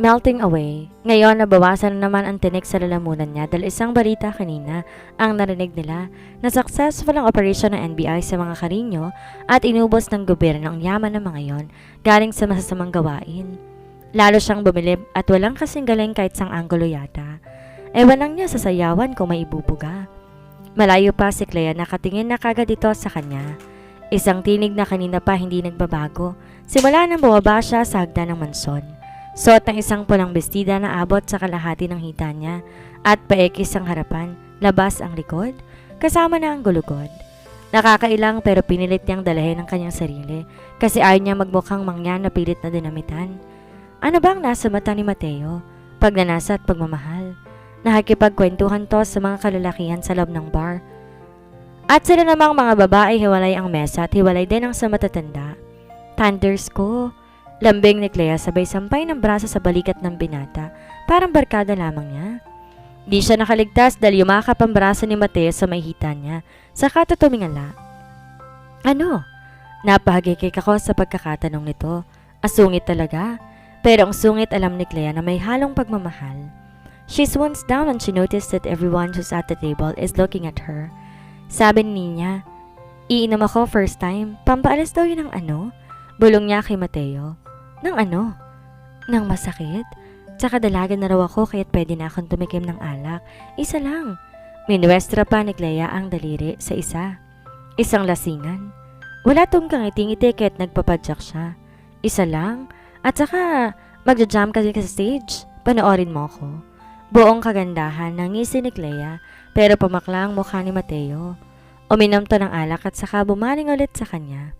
melting away. Ngayon, nabawasan na naman ang tinik sa lalamunan niya dahil isang balita kanina ang narinig nila na successful ang operasyon ng NBI sa mga Carino at inubos ng gobyerno ang yaman ng mga yon galing sa masasamang gawain. Lalo siyang bumilib at walang kasing galing kahit sang anggulo yata. Ewan lang niya sa sayawan kung may ibubuga. Malayo pa si Clea nakatingin na kagad ito sa kanya. Isang tinig na kanina pa hindi nagbabago. Simula nang bumaba siya sa hagdan ng mansyon. Suot ng isang pulang bestida na abot sa kalahati ng hita niya at paekis ang harapan, labas ang likod, kasama na ang gulugod. Nakakailang pero pinilit niyang dalahin ang kanyang sarili kasi ayaw niya magmukhang mangyan na pilit na dinamitan. Ano bang nasa mata ni Mateo? Pagnanasa at pagmamahal. Nakikipagkwentuhan to sa mga kalalakihan sa loob ng bar. At sila namang mga babae hiwalay ang mesa at hiwalay din ang sa matatanda. Thunders ko. Lambing ni Clea sabay sampay ng braso sa balikat ng binata, parang barkada lamang niya. Di siya nakaligtas dahil yumakap ang braso ni Mateo sa may hita niya, saka tumingala. Ano? Napahagikik ako sa pagkakatanong nito. Asungit talaga. Pero ang sungit alam ni Clea na may halong pagmamahal. She swoons down when she noticed that everyone who's at the table is looking at her. Sabi ni niya, iinom ako first time, pampaalis daw yun ng ano? Bulong niya kay Mateo. Nang ano? Nang masakit? Tsaka dalagan na raw ako kaya't pwede na akong tumikim ng alak. Isa lang. Minuestra pa ni Clea ang daliri sa isa. Isang lasingan. Wala tong kangiti-ngiti kaya't nagpapadyak siya. Isa lang. At saka magja-jam kasi sa stage. Panoorin mo ko. Buong kagandahan ng ngisi ni Clea pero pumakla ang mukha ni Mateo. Uminom to ng alak at saka bumaling ulit sa kanya.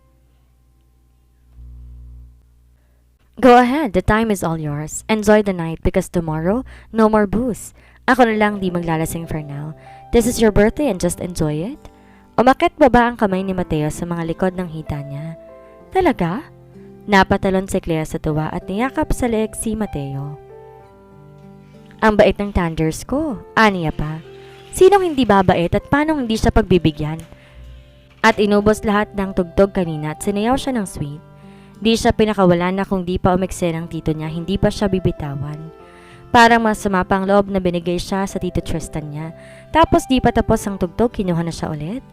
Go ahead, the time is all yours. Enjoy the night because tomorrow, no more booze. Ako na lang di maglalasing for now. This is your birthday and just enjoy it. Umakit baba ang kamay ni Mateo sa mga likod ng hita niya. Talaga? Napatalon si Clea sa tuwa at niyakap sa leeg si Mateo. Ang bait ng Thunders ko, aniya pa. Sinong hindi babait at paano hindi siya pagbibigyan? At inubos lahat ng tugtog kanina at sinayaw siya ng sweet. Di siya pinakawala na kung di pa umekse ng tito niya, hindi pa siya bibitawan. Parang masama pang loob na binigay siya sa tito Tristan niya. Tapos di pa tapos ang tugtog, kinuha na siya ulit.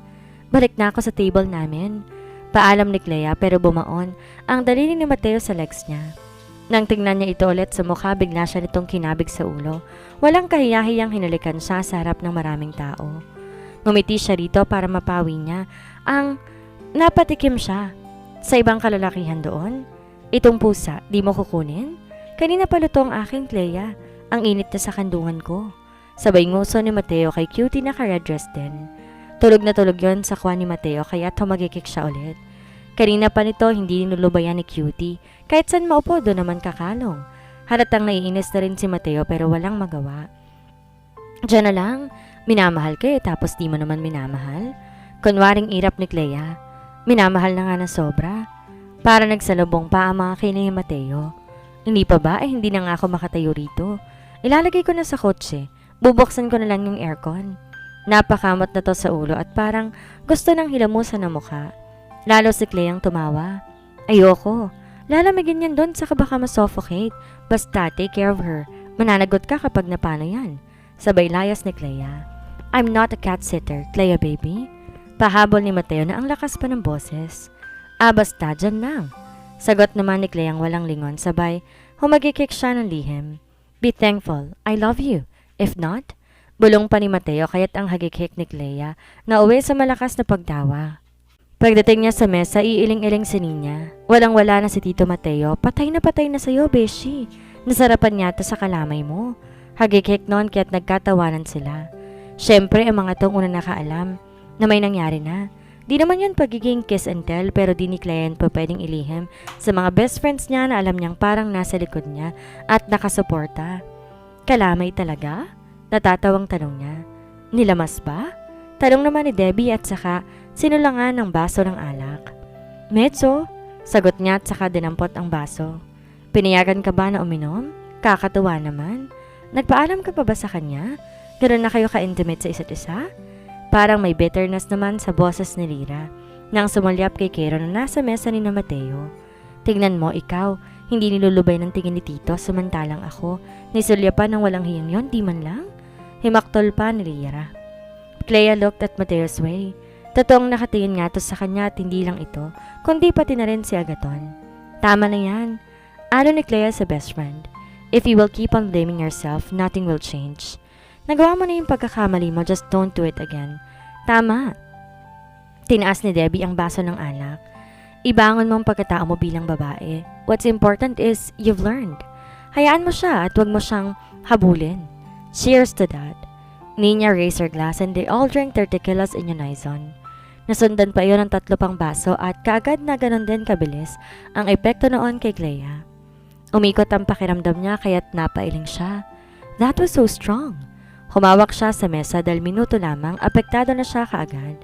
Balik na ako sa table namin. Paalam ni Clea pero bumaon ang daliri ni Mateo sa legs niya. Nang tingnan niya ito ulit sa mukha, bigla siya nitong kinabig sa ulo. Walang kahiyahiyang hinalikan siya sa harap ng maraming tao. Ngumiti siya rito para mapawi niya ang napatikim siya. Sa ibang kalalakihan doon, itong pusa, di mo kukunin? Kanina pa luto ang aking Clea, ang init na sa kandungan ko. Sabay nguso ni Mateo kay Cutie na ka-red dress din. Tulog na tulog yon sa kwa ni Mateo kaya tumagikik siya ulit. Kanina pa nito hindi nilulubayan ni Cutie, kahit saan maupo doon naman kakalong. Halatang naiinis na rin si Mateo pero walang magawa. Diyan na lang, minamahal ka tapos di mo naman minamahal. Kunwaring irap ni Clea. Minamahal na nga na sobra. Para nagsalubong pa ang mga kiling ni Mateo. Hindi pa ba? Hindi na nga ako makatayo rito. Ilalagay ko na sa kotse. Bubuksan ko na lang yung aircon. Napakamot na to sa ulo at parang gusto nang hilamusan ang mukha. Lalo si Cleang tumawa. Ayoko. Lalamigin yan doon saka baka masuffocate. Basta take care of her. Mananagot ka kapag napano yan. Sabay layas ni Clea. I'm not a cat sitter, Clea baby. Pahabol ni Mateo na ang lakas pa ng boses. Basta dyan lang. Sagot naman ni Cleang walang lingon sabay humagikik siya ng lihim. Be thankful, I love you. If not, bulong pa ni Mateo kaya't ang hagikik ni Clea na uwi sa malakas na pagdawa. Pagdating niya sa mesa, iiling-iling si Nina. Walang-wala na si Tito Mateo. Patay na sa'yo, Beshi. Nasarapan yata sa kalamay mo. Hagikik noon kaya't nagkatawanan sila. Siyempre, ang mga tong una nakaalam na may nangyari na. Di naman yun pagiging kiss and tell pero di ni Clea pa pwedeng ilihim sa mga best friends niya na alam niyang parang nasa likod niya at nakasuporta. Kalamay talaga? Natatawang tanong niya. Nilamas ba? Tanong naman ni Debbie at saka sinulangan ng baso ng alak. Medyo, sagot niya at saka dinampot ang baso. Pinayagan ka ba na uminom? Kakatuwa naman. Nagpaalam ka pa ba sa kanya? Ganoon na kayo ka-intimate sa isa't isa? Parang may bitterness naman sa boses ni Lyra nang sumulyap kay Kero na nasa mesa ni na Mateo. Tingnan mo ikaw, Hindi nilulubay ng tingin ni Tito, samantalang ako, nisulya pa ng walang hiyang yon, di man lang. Himaktol pa ni Lyra. Clea looked at Mateo's way. Totoong nakatingin nga to sa kanya at hindi lang ito, kundi pati na rin si Agaton. Tama na yan. Ano ni Clea sa best friend? If you will keep on blaming yourself, nothing will change. Nagawa mo na yung pagkakamali mo, just don't do it again. Tama. Tinaas ni Debbie ang baso ng alak. Ibangon mo ang pagkatao mo bilang babae. What's important is you've learned. Hayaan mo siya at huwag mo siyang habulin. Cheers to that. Nina raised her glass and they all drank their tequilas in unison. Nasundan pa iyon ng 3 pang baso at kaagad na ganon din kabilis ang epekto noon kay Clea. Umikot ang pakiramdam niya kaya't napailing siya. That was so strong. Humawak siya sa mesa dahil minuto lamang apektado na siya kaagad.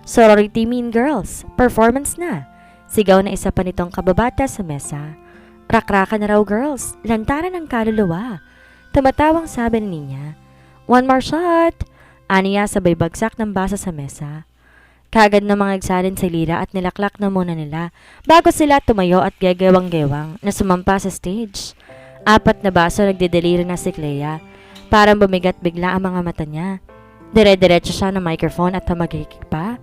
Sorority Mean Girls, performance na. Sigaw na isa pa nitong kababata sa mesa. Rakraka na raw girls, lantaran ng kaluluwa. Tumatawang sabi ni Nina. One more shot! Aniya sabay bagsak ng basa sa mesa. Kagad na mga nagsalin si Lyra at nilaklak na muna nila bago sila tumayo at gegewang-gewang na sumampa sa stage. 4 na baso nagdidelira na si Clea. Parang bumigat bigla ang mga mata niya. Dire-diretso siya ng microphone at tamagikik pa.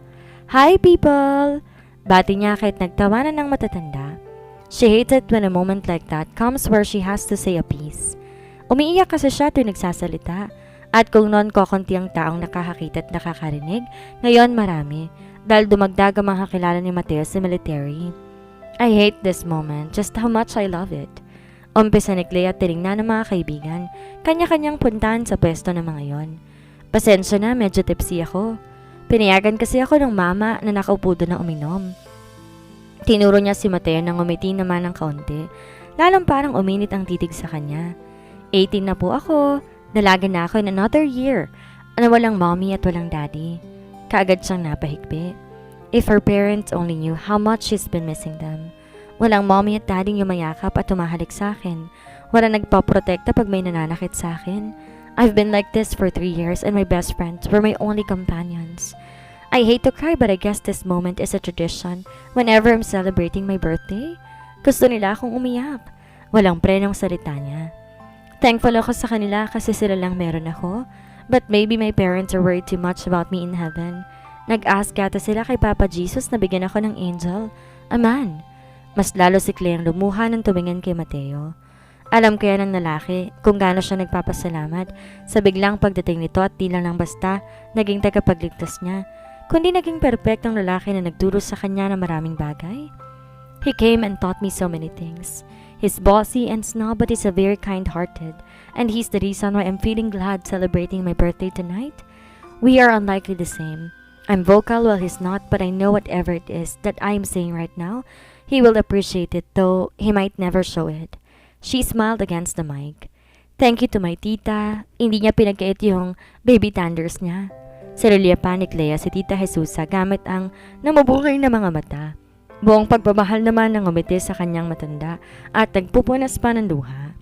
Hi people! Bati niya kahit nagtawanan ng matatanda. She hates it when a moment like that comes where she has to say a piece. Umiiyak kasi siya tuwing nagsasalita. At kung noon kokonti ang taong nakakakita at nakakarinig, ngayon marami, dahil dumagdag ang mga kakilala ni Mateo sa military. I hate this moment, just how much I love it. Umpisa ni Clea tinignan ng mga kaibigan, kanya-kanyang puntahan sa pwesto ng mga yon. Pasensya na, medyo tipsy ako. Pinayagan kasi ako ng mama na nakaupo doon na uminom. Tinuro niya si Mateo nang umiti naman ng kaunti, lalong parang uminit ang titig sa kanya. 18 na po ako. Dalaga na ako in another year na walang mommy at walang daddy. Kaagad siyang napahigpit. If her parents only knew how much she's been missing them. Walang mommy at daddy yumayakap at tumahalik sa akin. Walang nagpaprotekta pag may nananakit sa akin. I've been like this for 3 years and my best friends were my only companions. I hate to cry but I guess this moment is a tradition whenever I'm celebrating my birthday. Gusto nila akong umiyak. Walang prenong salita niya. Thankful ako sa kanila kasi sila lang meron ako. But maybe my parents are worried too much about me in heaven. Nag-ask yata sila kay Papa Jesus na bigyan ako ng angel. A man. Mas lalo si Claire lumuha ng tumingin kay Mateo. Alam kaya ng lalaki kung gaano siya nagpapasalamat sa biglang pagdating nito at di lang basta naging tagapagligtas niya, kundi naging perpektong lalaki na nagturo sa kanya ng maraming bagay. He came and taught me so many things. He's bossy and snob but he's a very kind-hearted, and he's the reason why I'm feeling glad celebrating my birthday tonight. We are unlikely the same. I'm vocal while he's not, but I know whatever it is that I'm saying right now, he will appreciate it though he might never show it. She smiled against the mic. Thank you to my tita. Hindi niya pinagkait yung baby thunders niya. Sinulya pa ni Clea si Tita Jesusa gamit ang namubukay na mga mata. Buong pagpamahal naman ang umiti sa kanyang matanda at nagpupunas pa ng luha.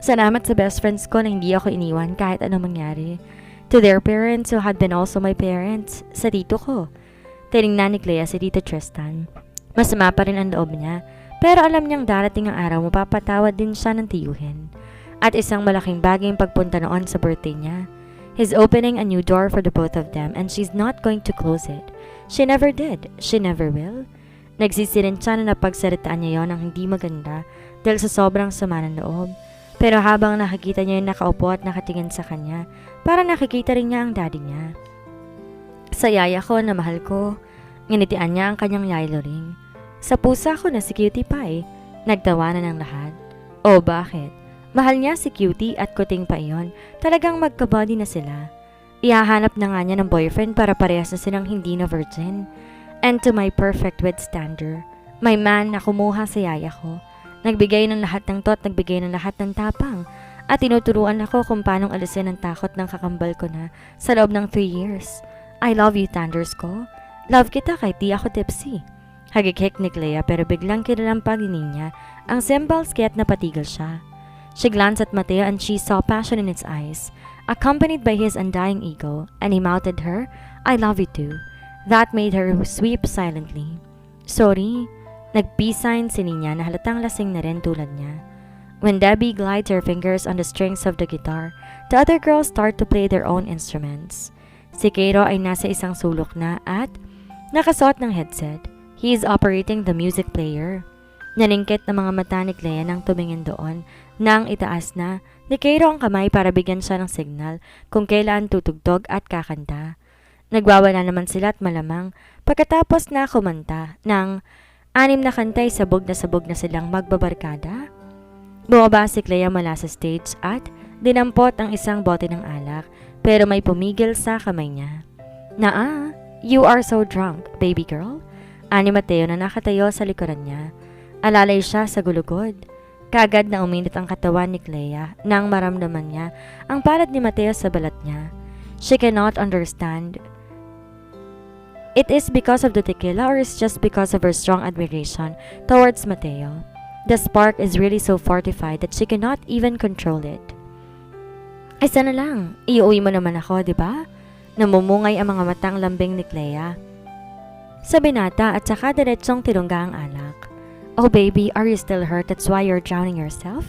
Salamat sa best friends ko na hindi ako iniwan kahit anong mangyari. To their parents who had been also my parents, sa tito ko. Tinignan ni Clea si Tito Tristan. Masama pa rin ang loob niya, pero alam niyang darating ang araw mapapatawad din siya ng tiyuhin. At isang malaking bagay ang pagpunta noon sa birthday niya. He's opening a new door for the both of them and she's not going to close it. She never did. She never will. Nagsisirin siya na napagsalitaan niya yon ang hindi maganda dahil sa sobrang sama ng loob. Pero habang nakikita niya yung nakaupo at nakatingin sa kanya, para nakikita rin niya ang daddy niya. Sa yaya ko na mahal ko, nginitian niya ang kanyang yellow ring. Sa pusa ko na si Cutie Pie, nagtawanan ng lahat. Oh, bakit? Mahal niya si Cutie at kuting pa iyon, talagang magkabody na sila. Ihahanap na nga niya ng boyfriend para parehas na silang hindi na virgin. And to my perfect withstander, my man na kumuha sa yaya ko. Nagbigay ng lahat ng tot, nagbigay ng lahat ng tapang. At tinuturuan ako kung paanong alisin ang takot ng kakambal ko na sa loob ng 3 years. I love you, Thunders ko. Love kita kahit di ako tipsy. Hagikik ni Clea pero biglang kinalampagin niya ang cymbals kaya't napatigil siya. She glanced at Mateo and she saw passion in his eyes, accompanied by his undying ego, and he mouthed her, I love you too. That made her sweep silently. Sorry, Nag-peace sign si Nina na halatang lasing na rin tulad niya. When Debbie glides her fingers on the strings of the guitar, the other girls start to play their own instruments. Si Keiro ay nasa isang sulok na at nakasuot ng headset. He is operating the music player. Naningkit ng mga mata ni Clea nang tumingin doon nang itaas na ni Keiro ang kamay para bigyan siya ng signal kung kailan tutugtog at kakanta. Nagwawala naman sila at malamang pagkatapos na kumanta ng 6 na kantay sabog na silang magbabarkada. Bumaba si Clea mula sa stage at dinampot ang isang bote ng alak pero may pumigil sa kamay niya. You are so drunk, baby girl. Ani Mateo na nakatayo sa likuran niya. Alalay siya sa gulugod. Kagad na uminit ang katawan ni Clea nang maramdaman niya ang palad ni Mateo sa balat niya. She cannot understand. It is because of the tequila or is just because of her strong admiration towards Mateo. The spark is really so fortified that she cannot even control it. Ay sana lang, iuwi mo naman ako, di ba? Namumungay ang mga matang lambing ni Clea sa binata at saka diretsong tinungga ang alak. Oh baby, are you still hurt? That's why you're drowning yourself?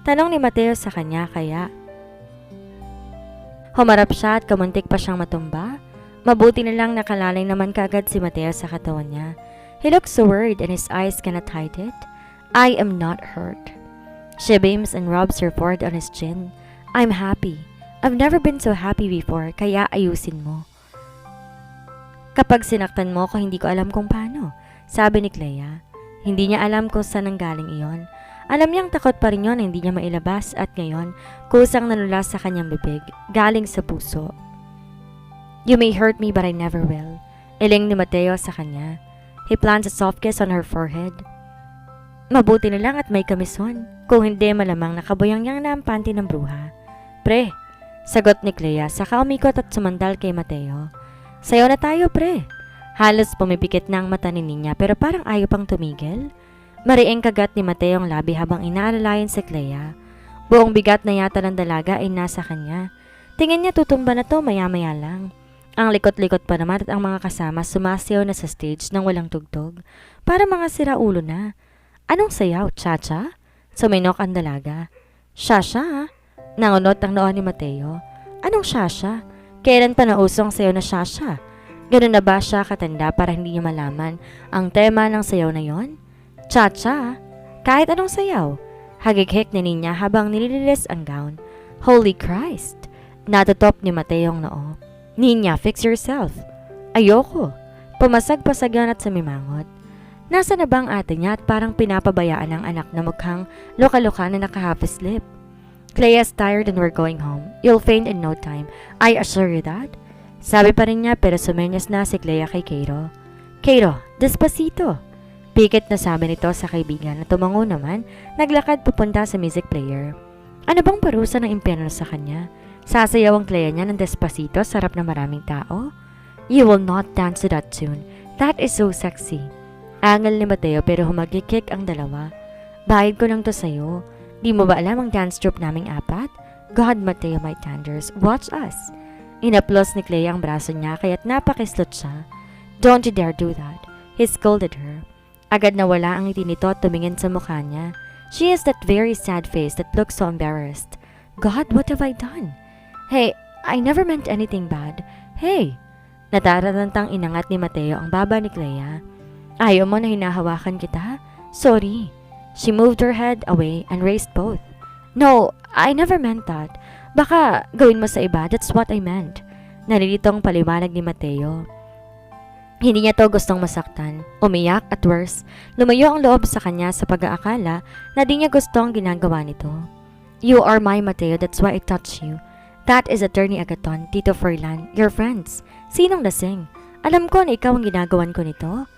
Tanong ni Mateo sa kanya kaya humarap siya at kamuntik pa siyang matumba. Mabuti na lang nakalalay naman kaagad si Mateo sa katawan niya. He looks so worried and his eyes cannot hide it. I am not hurt. She beams and rubs her forehead on his chin. I'm happy. I've never been so happy before, kaya ayusin mo. Kapag sinaktan mo ko, hindi ko alam kung paano, sabi ni Clea. Hindi niya alam kung saan nanggaling iyon. Alam niyang takot pa rin yun na hindi niya mailabas at ngayon, kusang nanulas sa kanyang bibig, galing sa puso. You may hurt me but I never will. Iling ni Mateo sa kanya. He plants a soft kiss on her forehead. Mabuti na lang at may kamison. Kung hindi malamang nakaboyangyang na ang panty ng bruha. Pre, sagot ni Clea saka umikot at sumandal kay Mateo. Sayo na tayo pre. Halos pumipikit na ang mata ni Ninya pero parang ayaw pang tumigil. Mariing kagat ni Mateo ang labi habang inaalalayan si Clea. Buong bigat na yata ng dalaga ay nasa kanya. Tingin niya tutumba na to maya-maya lang. Ang likot-likot pa naman at ang mga kasama sumasayaw na sa stage nang walang tugtog. Para mga siraulo na. Anong sayaw? Cha-cha? Suminok ang dalaga. Shasha? Nangunot ang noo ni Mateo. Anong shasha? Kailan pa nausong sayaw na shasha? Ganun na ba siya katanda para hindi niya malaman ang tema ng sayaw na yon? Cha-cha? Kahit anong sayaw? Hagighik ni Ninya habang nilililis ang gown. Holy Christ! Natutop ni Mateo ang noo. Ninya, fix yourself. Ayoko. Pumasag-pasag yan at sumimangot. Nasa na ba ang ate niya at parang pinapabayaan ang anak na mukhang loka-loka na naka-half lip? Clea's tired and we're going home. You'll faint in no time. I assure you that. Sabi pa rin niya pero sumenyas na si Clea kay Keiro. Keiro, despacito. Pikit na sabi nito sa kaibigan na tumango naman, naglakad pupunta sa music player. Ano bang parusa ng impyerno sa kanya? Sasayaw ang Clea niya ng despacito sa harap ng maraming tao? You will not dance to that tune. That is so sexy. Angal ni Mateo pero humagikik ang dalawa. Bayad ko lang to sayo. Di mo ba alam ang dance troupe naming apat? God, Mateo, my tenders, watch us. Inaplos ni Clea ang braso niya kaya't napakislot siya. Don't you dare do that. He scolded her. Agad nawala ang ngiti nito at tumingin sa mukha niya. She has that very sad face that looks so embarrassed. God, what have I done? Hey, I never meant anything bad. Hey! Nataratantang inangat ni Mateo ang baba ni Clea. Ayaw mo na hinahawakan kita? Sorry. She moved her head away and raised both. No, I never meant that. Baka gawin mo sa iba, that's what I meant. Nalilitong paliwanag ni Mateo. Hindi niya to gustong masaktan. Umiyak at worse, lumayo ang loob sa kanya sa pag-aakala na di niya gustong ginagawa nito. You are my Mateo, that's why I touch you. That is Attorney Agaton, Tito Froilan, your friends. Sinong lasing? Alam ko na ikaw ang ginagawan ko nito.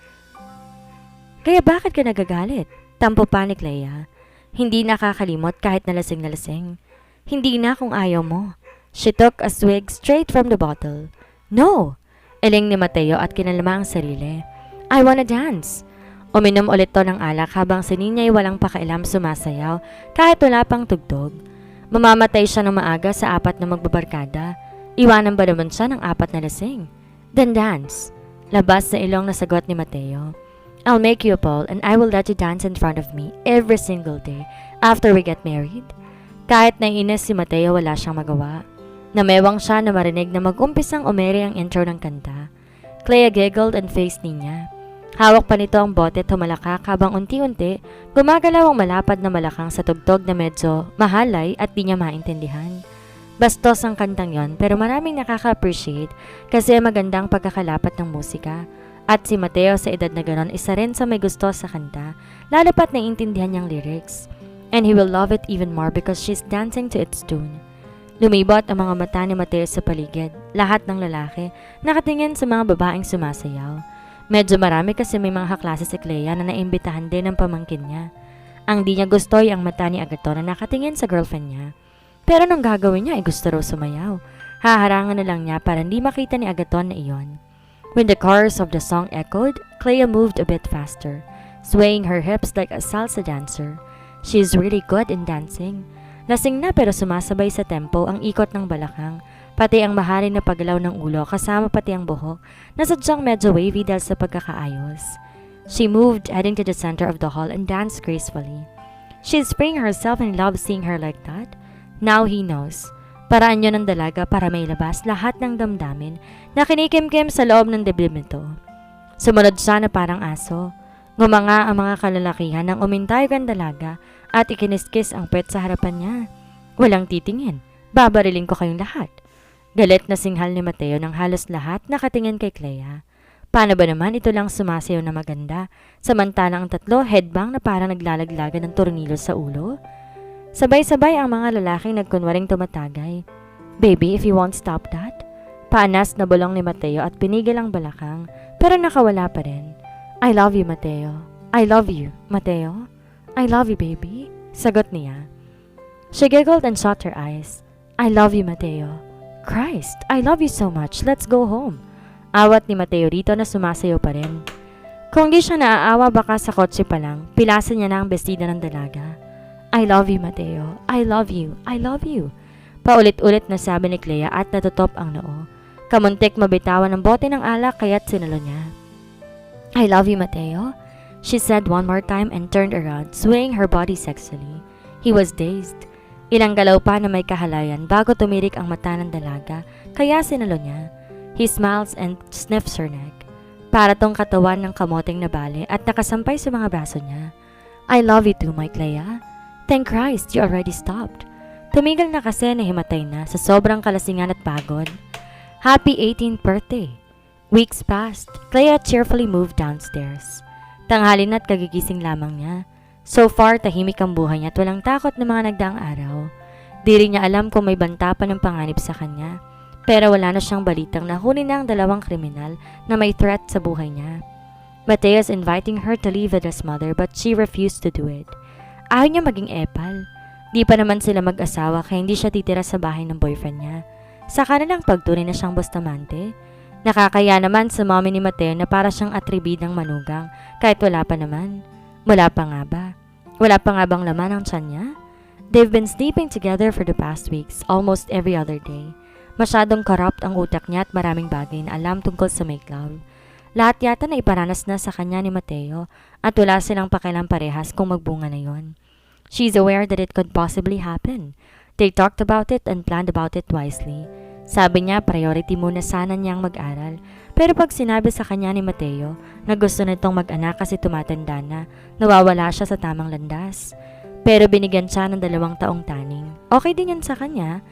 Kaya bakit ka nagagalit? Tampo pa ni Clea. Hindi nakakalimot kahit nalasing na lasing. Hindi na kung ayaw mo. She took a swig straight from the bottle. No! Iling ni Mateo at kinalama ang sarili. I wanna dance. Uminom ulit to ng alak habang si Ninya ay walang pakailam sumasayaw kahit wala pang tugtog. Mamamatay siya ng maaga sa 4 na magbabarkada. Iwanan ba naman siya ng 4 na lasing? Then dance. Labas na ilong na sagot ni Mateo. I'll make you a pole and I will let you dance in front of me every single day after we get married. Kahit naiinis si Mateo, wala siyang magawa. Namewang siya na marinig na mag-umpisang umere ang intro ng kanta. Clea giggled and faced Nina. Hawak pa nito ang bote at humalakak habang unti-unti gumagalaw ang malapad na malakang sa tugtog na medyo mahalay at di niya maintindihan. Bastos ang kantang yon pero maraming nakaka-appreciate kasi magandang pagkakalapat ng musika. At si Mateo sa edad na ganon isa rin sa may gusto sa kanta, lalo pat naiintindihan niyang lyrics. And he will love it even more because she's dancing to its tune. Lumibot ang mga mata ni Mateo sa paligid, lahat ng lalaki nakatingin sa mga babaeng sumasayaw. Medyo marami kasi may mga kaklase si Clea na naimbitahan din ng pamangkin niya. Ang di niya gusto ay ang mata ni Agaton na nakatingin sa girlfriend niya. Pero nung gagawin niya ay gusto raw sumayaw. Haharangan na lang niya para hindi makita ni Agaton na iyon. When the chorus of the song echoed, Clea moved a bit faster, swaying her hips like a salsa dancer. She is really good in dancing. Lasing na pero sumasabay sa tempo ang ikot ng balakang, pati ang mahalin na paggalaw ng ulo kasama pati ang buhok na sadyang medyo wavy dahil sa pagkakaayos. She moved heading to the center of the hall and danced gracefully. She's freeing herself and loves seeing her like that. Now he knows. Paraan yun ng dalaga para mailabas lahat ng damdamin na kinikimkim sa loob ng dibdib nito. Sumunod siya na parang aso. Ngumanga ang mga kalalakihan nang umintay ang dalaga at ikiniskis ang puwet sa harapan niya. Walang titingin. Babariling ko kayong lahat. Galit na singhal ni Mateo nang halos lahat nakatingin kay Clea. Paano ba naman ito lang sumasayaw na maganda, samantalang ang tatlo headbang na parang naglalaglagan ng tornilyo sa ulo? Sabay-sabay ang mga lalaking nagkunwaring tumatagay. Baby, if you won't stop that. Paanas na bulong ni Mateo at pinigil ang balakang, pero nakawala pa rin. I love you, Mateo. I love you, Mateo. I love you, baby. Sagot niya. She giggled and shut her eyes. I love you, Mateo. Christ, I love you so much. Let's go home. Awat ni Mateo rito na sumasayaw pa rin. Kung di siya naaawa baka sa kotse pa lang, pilasan niya na ang bestida ng dalaga. I love you, Mateo. I love you. I love you. Paulit-ulit na sabi ni Clea at natutop ang noo. Kamuntik mabitawan ng bote ng alak kaya't sinalo niya. I love you, Mateo. She said one more time and turned around, swaying her body sexily. He was dazed. Ilang galaw pa na may kahalayan bago tumirik ang mata ng dalaga, kaya sinalo niya. He smiles and sniffs her neck. Para tong katawan ng kamoteng nabali at nakasampay sa mga braso niya. I love you too, my Clea. Thank Christ, you already stopped. Tumigil na kasi na himatay na sa sobrang kalasingan at pagod. Happy 18th birthday. Weeks passed. Clea cheerfully moved downstairs. Tanghali na't kagigising lamang niya. So far, tahimik ang buhay niya at walang takot na mga nagdaang araw. Di rin niya alam kung may banta pa ng panganib sa kanya. Pero wala na siyang balitang nahuli na ang dalawang kriminal na may threat sa buhay niya. Mateo's inviting her to leave with his mother but she refused to do it. Ayaw niya maging epal. Di pa naman sila mag-asawa kaya hindi siya titira sa bahay ng boyfriend niya. Sa kanilang pagtunay na siyang Bustamante. Nakakaya naman sa mommy ni Mateo na para siyang atribidang manugang kahit wala pa naman. Wala pa nga ba? Wala pa nga bang laman ang tiyan niya? They've been sleeping together for the past weeks, almost every other day. Masyadong corrupt ang utak niya at maraming bagay na alam tungkol sa make love. Lahat yata na iparanas na sa kanya ni Mateo at wala silang pakialam parehas kung magbunga na yon. She's aware that it could possibly happen. They talked about it and planned about it wisely. Sabi niya priority muna sana niyang mag-aral. Pero pag sinabi sa kanya ni Mateo na gusto nitong mag-anak kasi tumatanda na, nawawala siya sa tamang landas. Pero binigyan siya ng 2 taong taning. Okay din yan sa kanya.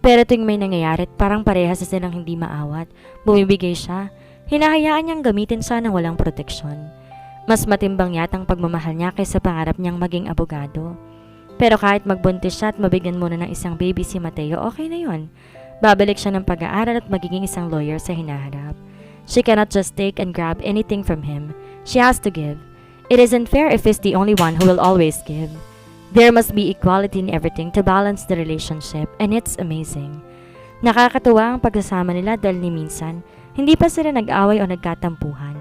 Pero tuwing may nangyayari parang parehas sa silang hindi maawat, bumibigay siya. Hinahayaan niyang gamitin siya ng walang proteksyon. Mas matimbang yata ang pagmamahal niya kaysa pangarap niyang maging abogado. Pero kahit magbuntis siya at mabigyan muna ng isang baby si Mateo, okay na yon. Babalik siya ng pag-aaral at magiging isang lawyer sa hinaharap. She cannot just take and grab anything from him. She has to give. It isn't fair if he's the only one who will always give. There must be equality in everything to balance the relationship, and it's amazing. Nakakatuwa ang pagsasama nila dahil ni minsan, hindi pa sila nag-away o nagkatampuhan.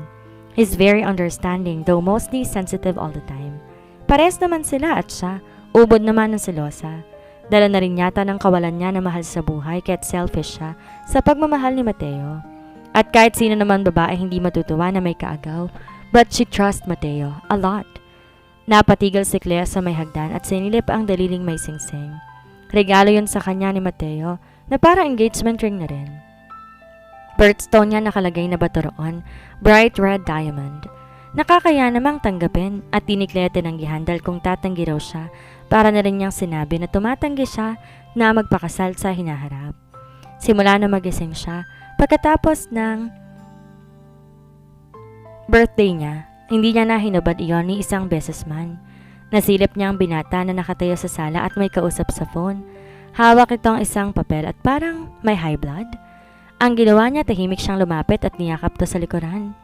He's very understanding though mostly sensitive all the time. Parehas naman sila at siya, ubod naman ng selosa. Dala na rin yata ng kawalan niya na mahal sa buhay kaya't selfish siya sa pagmamahal ni Mateo. At kahit sino naman babae hindi matutuwa na may kaagaw, But she trusts Mateo a lot. Napatigil si Clea sa may hagdan at sinilip ang daliling may singsing. Regalo yun sa kanya ni Mateo na parang engagement ring na rin. Birthstone niya nakalagay na bato roon, bright red diamond. Nakakaya namang tanggapin at di ni Clea tinanggihan dahil kung tatanggi raw siya, para na rin niyang sinabi na tumatanggi siya na magpakasal sa hinaharap. Simula na magising siya, pagkatapos ng birthday niya, hindi niya na hinubad iyon ni isang beses man. Nasilip niya ang binata na nakatayo sa sala at may kausap sa phone. Hawak itong isang papel at parang may high blood. Ang ginawa niya, tahimik siyang lumapit at niyakap to sa likuran.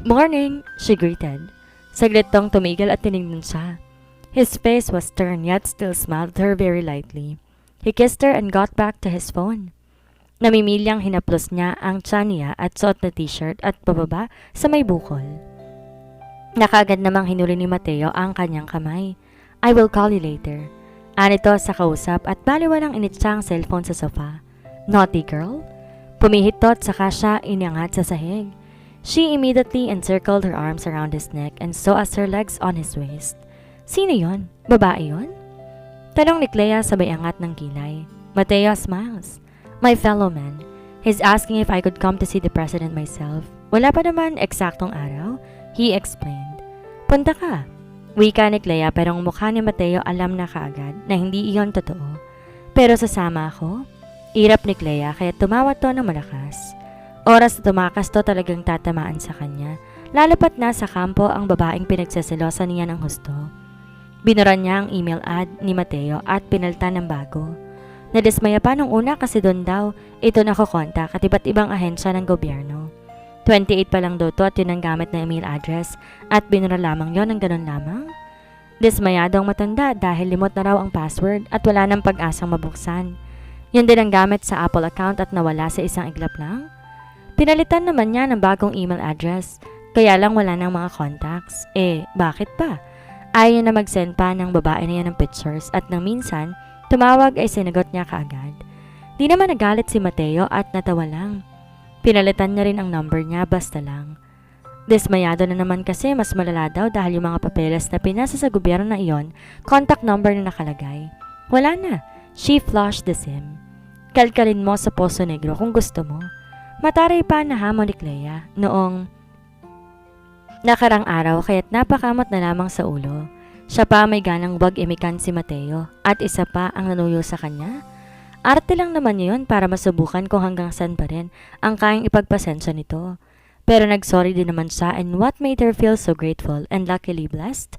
"Morning," she greeted. Saglit tong tumigil at tinignan siya. His face was stern yet still smiled at her very lightly. He kissed her and got back to his phone. Namimilyang hinaplos niya ang tiyan niya at suot na t-shirt at pababa sa may bukol. Nakaagad namang hinuli ni Mateo ang kanyang kamay. "I will call you later." Anito sa kausap at baliwalang init siya ang cellphone sa sofa. "Naughty girl?" Pumihit to at saka siya inangat sa sahig. She immediately encircled her arms around his neck and so as her legs on his waist. "Sino yon? Babae yon?" Tanong ni Clea sabay angat ng kilay. Mateo smiles. "My fellow man. He's asking if I could come to see the president myself. Wala pa naman eksaktong araw," he explained. "Punta ka." Wika ni Clea pero ang mukha ni Mateo alam na kaagad na hindi iyon totoo. "Pero sasama ako?" Irap ni Clea kaya tumawa to ng malakas. Oras na tumakas to talagang tatamaan sa kanya. Lalo pat nasa kampo ang babaeng pinagsaselosa niya ng husto. Binuran niya ang email ad ni Mateo at pinaltan ng bago. Nadismaya pa nung una kasi doon daw ito nakokontak at iba't ibang ahensya ng gobyerno. 28 pa lang daw to at yun ang gamit na email address at binura lamang yon ng ganun lamang. Dismayado ang matanda dahil limot na raw ang password at wala nang pag-asang mabuksan. Yun din ang gamit sa Apple account at nawala sa isang iglap lang. Pinalitan naman niya ng bagong email address kaya lang wala nang mga contacts. Bakit pa? Ayaw niya na mag-send pa ng babae na yan ng pictures at nang minsan, tumawag ay sinagot niya kaagad. Di naman nagalit si Mateo at natawa lang. Pinalitan niya rin ang number niya basta lang. Dismayado na naman kasi mas malala daw dahil yung mga papeles na pinasa sa gobyerno na iyon, contact number na nakalagay. Wala na. She flushed the SIM. "Kalkalin mo sa Poso Negro kung gusto mo." Mataray pa na hamon ni Clea noong nakarang araw kaya't napakamot na lamang sa ulo. Siya pa may ganang wag imikan si Mateo at isa pa ang nanuyo sa kanya. Arte lang naman niya yun para masubukan kung hanggang saan pa rin ang kayang ipagpasensya nito. Pero nagsorry din naman siya and what made her feel so grateful and luckily blessed?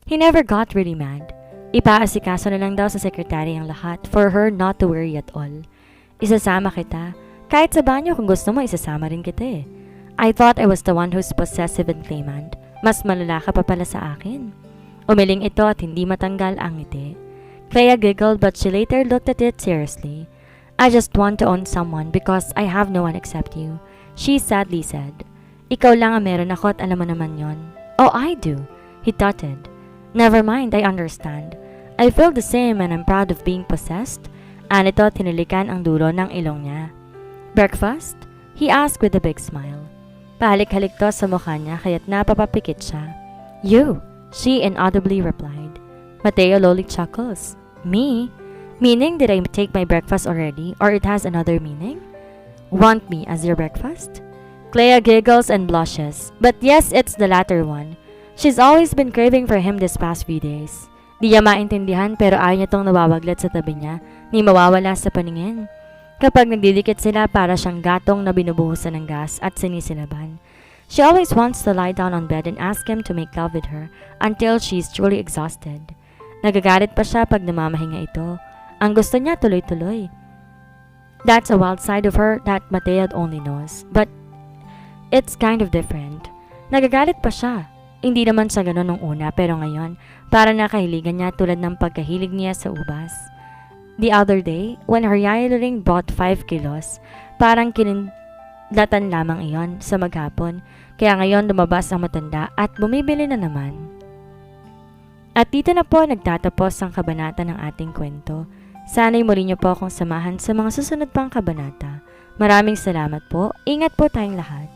He never got really mad. Ipaasikaso na lang daw sa sekretary ang lahat for her not to worry at all. "Isasama kita. Kahit sa banyo kung gusto mo isasama rin kita eh. I thought I was the one who's possessive and claimant. Mas malala ka pa pala sa akin." Umiling ito at hindi matanggal ang ngiti. Clea giggled but she later looked at it seriously. "I just want to own someone because I have no one except you," she sadly said. "Ikaw lang ang meron ako at alam mo naman yon." "Oh, I do," he tutted. "Never mind, I understand. I feel the same and I'm proud of being possessed." Anito tinilikan ang dulo ng ilong niya. "Breakfast?" he asked with a big smile. Pahalik-halik to sa mukha niya kaya't napapapikit siya. "You," she inaudibly replied. Mateo lowly chuckles. "Me? Meaning did I take my breakfast already or it has another meaning? Want me as your breakfast?" Clea giggles and blushes. But yes, it's the latter one. She's always been craving for him this past few days. Di niya maintindihan pero ayaw niya tong nawawaglat sa tabi niya ni mawawala sa paningin. Kapag nagdidikit sila para siyang gatong na binubuhusan ng gas at sinisilaban. She always wants to lie down on bed and ask him to make love with her until she's truly exhausted. Nagagalit pa siya pag namamahinga ito. Ang gusto niya tuloy-tuloy. That's a wild side of her that Mateo only knows. But it's kind of different. Nagagalit pa siya. Hindi naman siya ganun nung una pero ngayon para nakahiligan niya tulad ng pagkahilig niya sa ubas. The other day, when her yayaling bought 5 kilos, parang kinindlatan lamang iyon sa maghapon. Kaya ngayon lumabas ang matanda at bumibili na naman. At dito na po nagtatapos ang kabanata ng ating kwento. Sana'y muli niyo po akong samahan sa mga susunod pang kabanata. Maraming salamat po. Ingat po tayong lahat.